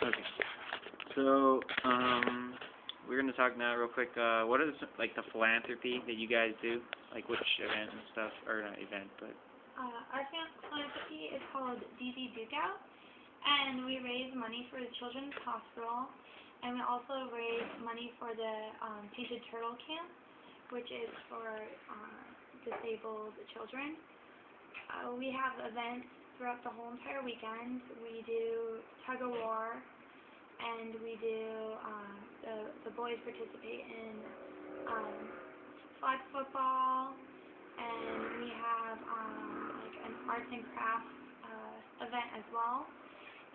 Okay. So, we're gonna talk now real quick. What is like the philanthropy that you guys do? Like which event and stuff, or not event, but Our philanthropy is called DZ Duke Out, and we raise money for the Children's Hospital, and we also raise money for the Painted Turtle Camp, which is for disabled children. We have events throughout the whole entire weekend. We do tug of war, and we do the boys participate in flag football, and we have like an arts and crafts event as well.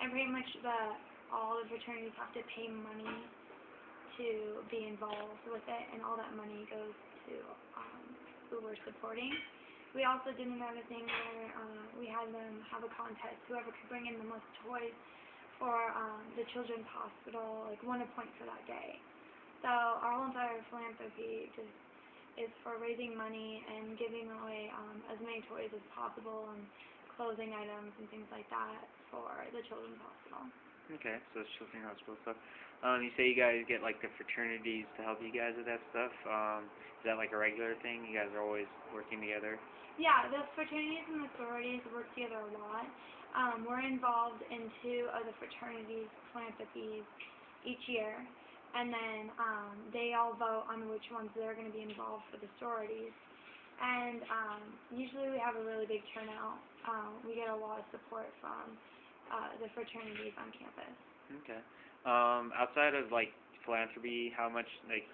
And pretty much all the fraternities have to pay money to be involved with it, and all that money goes to who we're supporting. We also did another thing where we had them have a contest. Whoever could bring in the most toys for the Children's Hospital, like, won a point for that day. So our whole entire philanthropy just is for raising money and giving away as many toys as possible and clothing items and things like that for the Children's Hospital. okay. So it's Children's Hospital stuff. You say you guys get like the fraternities to help you guys with that stuff. Is that like a regular thing? You guys are always working together? Yeah, the fraternities and the sororities work together a lot. We're involved in 2 of the fraternities' philanthropies each year, and then they all vote on which ones they're going to be involved for the sororities. And usually we have a really big turnout. We get a lot of support from the fraternities on campus. Okay. Outside of like philanthropy, how much like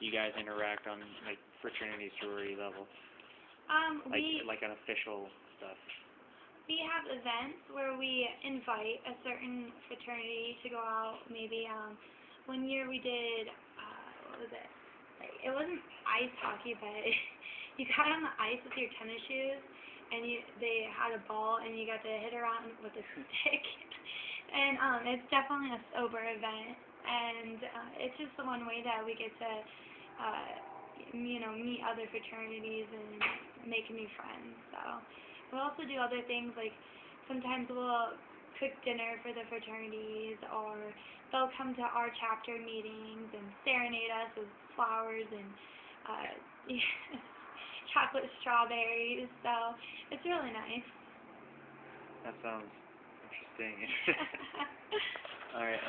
you guys interact on like fraternity sorority level? Like an official stuff. We have events where we invite a certain fraternity to go out. Maybe one year we did what was it? Like, it wasn't ice hockey, but you got on the ice with your tennis shoes, and they had a ball, and you got to hit around with a stick. And it's definitely a sober event, and it's just the one way that we get to meet other fraternities and make new friends. So we'll also do other things, like sometimes we'll cook dinner for the fraternities, or they'll come to our chapter meetings and serenade us with flowers and chocolate strawberries. So it's really nice. That sounds interesting. Alright,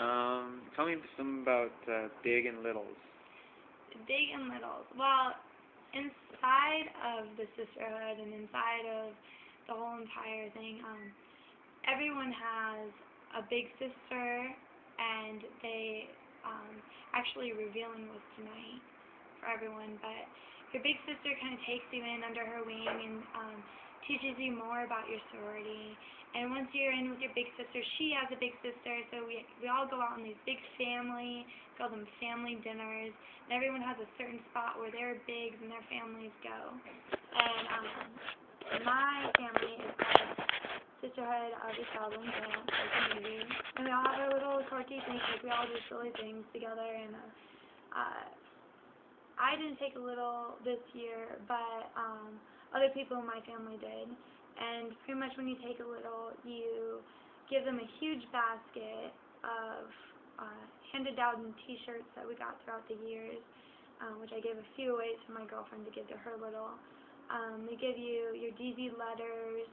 tell me some about Big and Littles. Big and Littles. Well, inside of the sisterhood and inside of the whole entire thing, everyone has a big sister, and they actually revealing this tonight for everyone, but your big sister kind of takes you in under her wing and teaches you more about your sorority. And once you're in with your big sister, she has a big sister, so we all go out on these big call them family dinners, and everyone has a certain spot where their bigs and their families go. And my family is called Sisterhood of the Southern Camp, like the movie, and we all have our little quirky things, like we all do silly things together, and I didn't take a little this year, but other people in my family did. And pretty much when you take a little, you give them a huge basket of handed down T-shirts that we got throughout the years, which I gave a few away to my girlfriend to give to her little. They give you your DZ letters.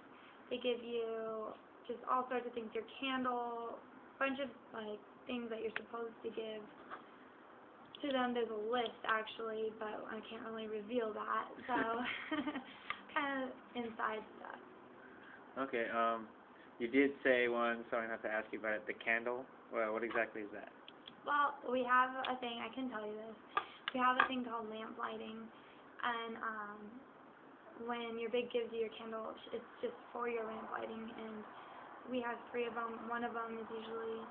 They give you just all sorts of things, your candle, a bunch of like things that you're supposed to give to them. There's a list actually, but I can't really reveal that. So kind of inside stuff. Okay, you did say one, so I have to ask you about it. The candle? Well, what exactly is that? Well, we have a thing, I can tell you this. We have a thing called lamp lighting, and when your big gives you your candle, it's just for your lamp lighting, and we have 3 of them. One of them is usually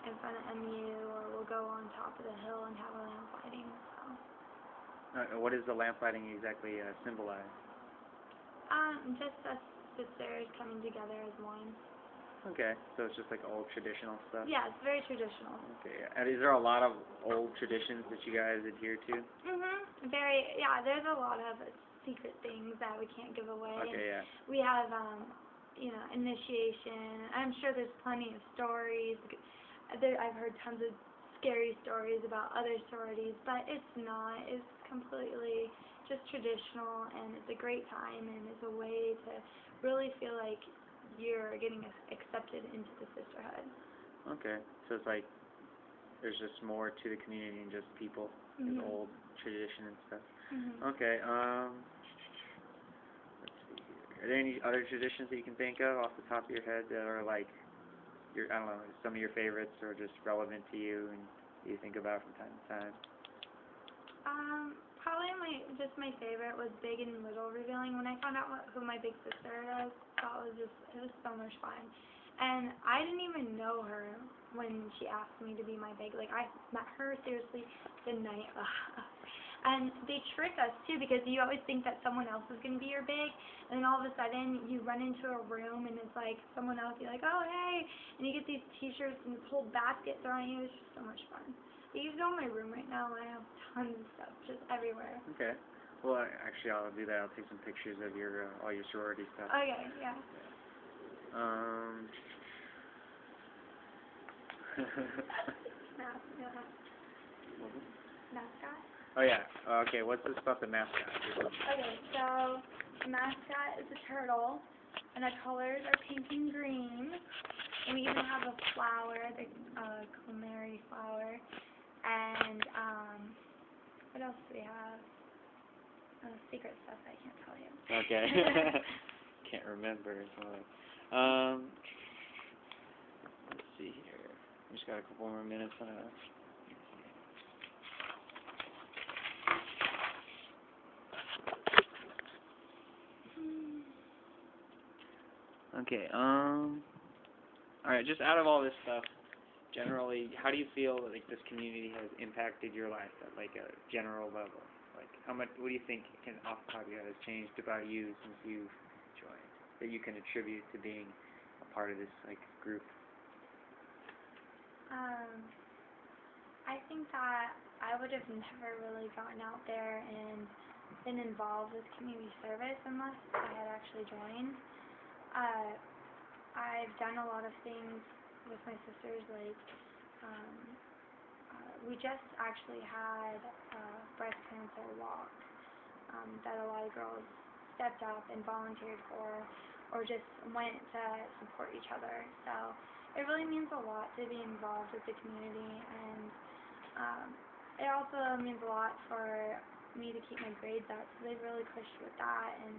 in front of MU, or we'll go on top of the hill and have a lamp lighting. So. What does the lamp lighting exactly symbolize? Just us sisters coming together as one. Okay, so it's just like old traditional stuff? Yeah, it's very traditional. Okay, and is there a lot of old traditions that you guys adhere to? Yeah, there's a lot of secret things that we can't give away. Okay, yeah. We have, initiation. I'm sure there's plenty of stories. I've heard tons of scary stories about other sororities, but it's not. It's completely just traditional, and it's a great time, and it's a way to really feel like you're getting accepted into the sisterhood. Okay, so it's like there's just more to the community than just people with old tradition and stuff. Okay, let's see here. Are there any other traditions that you can think of off the top of your head that are like I don't know, some of your favorites or just relevant to you and you think about from time to time? Probably my favorite was big and little revealing. When I found out who my big sister was, it was so much fun. And I didn't even know her when she asked me to be my big. Like, I met her seriously the night of. And they trick us too, because you always think that someone else is going to be your big, and then all of a sudden you run into a room and it's like someone else. You're like, oh hey, and you get these T-shirts and this whole basket thrown at you. It's just so much fun. You can go in my room right now, and I have tons of stuff just everywhere. Okay. Well, actually, I'll do that. I'll take some pictures of your all your sorority stuff. Okay, yeah. Mascot? Oh yeah. Okay. What's this about the mascot? Okay, so the mascot is a turtle, and the colors are pink and green. And we even have a flower, the Comary flower. And what else do we have? Secret stuff I can't tell you. Okay. Can't remember. Let's see here. We just got a couple more minutes on it. Okay. Alright, just out of all this stuff, generally, how do you feel like this community has impacted your life at like a general level? Like, what do you think off the top of your head has changed about you since you've joined that you can attribute to being a part of this like group? I think that I would have never really gotten out there and been involved with community service unless I had actually joined. I've done a lot of things with my sisters, like we just actually had a breast cancer walk that a lot of girls stepped up and volunteered for, or just went to support each other. So it really means a lot to be involved with the community, and it also means a lot for me to keep my grades up. So they've really pushed with that and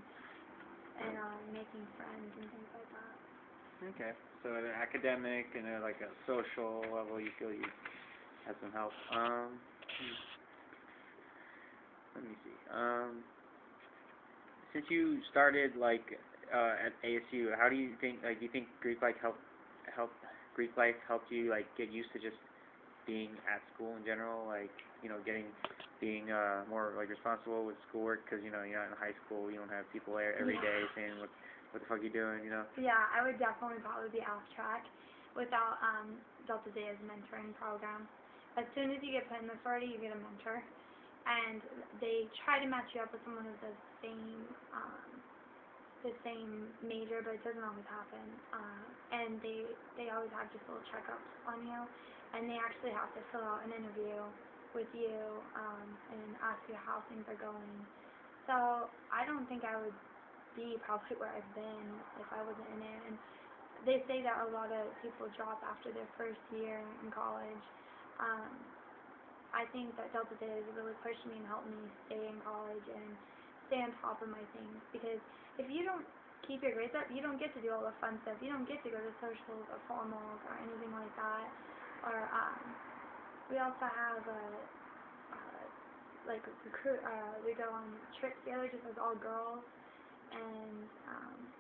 making friends and things like that. Okay, so at an academic and at like a social level, you feel you had some help. Let me see. Since you started like at ASU, how do you think? Like, do you think Greek life helped you like get used to just being at school in general? Like, you know, being more like responsible with schoolwork, because you're not in high school. You don't have people there every day saying what the fuck you doing, Yeah, I would definitely probably be off track without Delta Zetta's mentoring program. As soon as you get put in the sorority, you get a mentor, and they try to match you up with someone who does the same major, but it doesn't always happen. And they always have just little checkups on you, and they actually have to fill out an interview with you and ask you how things are going. So I don't think I would be probably where I've been if I wasn't in it. And they say that a lot of people drop after their first year in college. I think that Delta Zeta has really pushed me and helped me stay in college and stay on top of my things, because if you don't keep your grades up, you don't get to do all the fun stuff. You don't get to go to socials or formals or anything like that. Or we also have we go on trips together just as all girls. And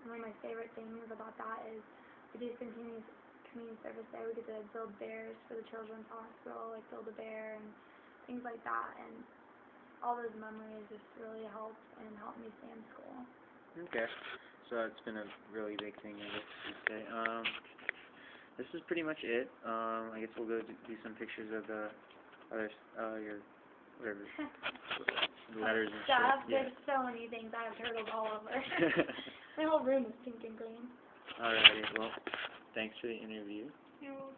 one of my favorite things about that is we do some community service there. We get to build bears for the children's hospital, like build a bear and things like that. And all those memories just really helped me stay in school. Okay, so that's been a really big thing, I guess you'd say. This is pretty much it. I guess we'll go do some pictures of the others, your whatever. Letters and stuff. Shit. Yeah. There's so many things. I have turtles all over. My whole room is pink and green. Alrighty, well, thanks for the interview. You're welcome.